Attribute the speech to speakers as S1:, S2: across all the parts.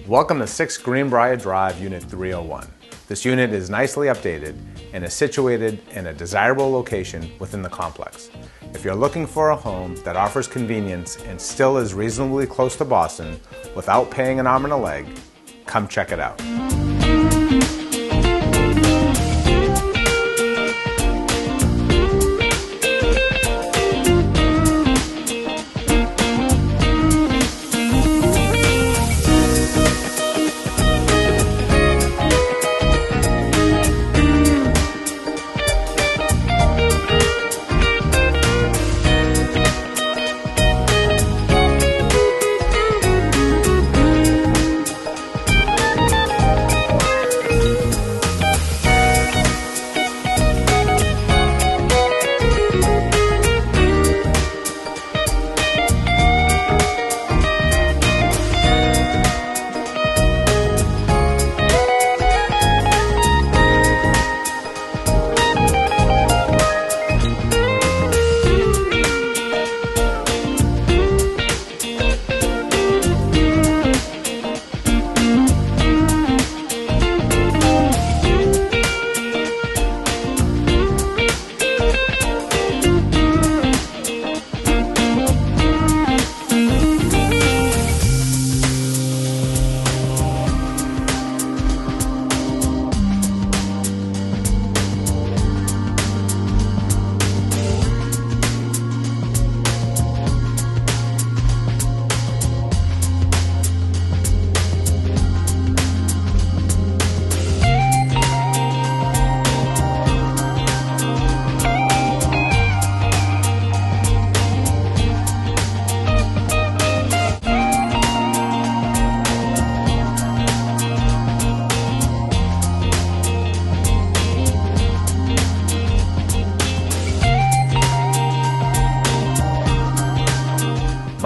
S1: Welcome to 6 Greenbriar Drive, Unit 301. This unit is nicely updated and is situated in a desirable location within the complex. If you're looking for a home that offers convenience and still is reasonably close to Boston without paying an arm and a leg, come check it out.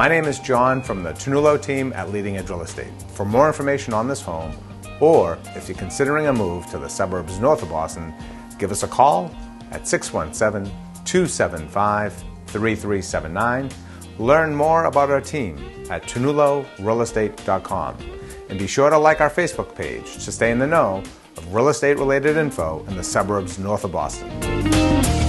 S1: My name is John from the Ternullo team at Leading Edge Real Estate. For more information on this home, or if you're considering a move to the suburbs north of Boston, give us a call at 617-275-3379. Learn more about our team at TernulloRealEstate.com. And be sure to like our Facebook page to stay in the know of real estate related info in the suburbs north of Boston.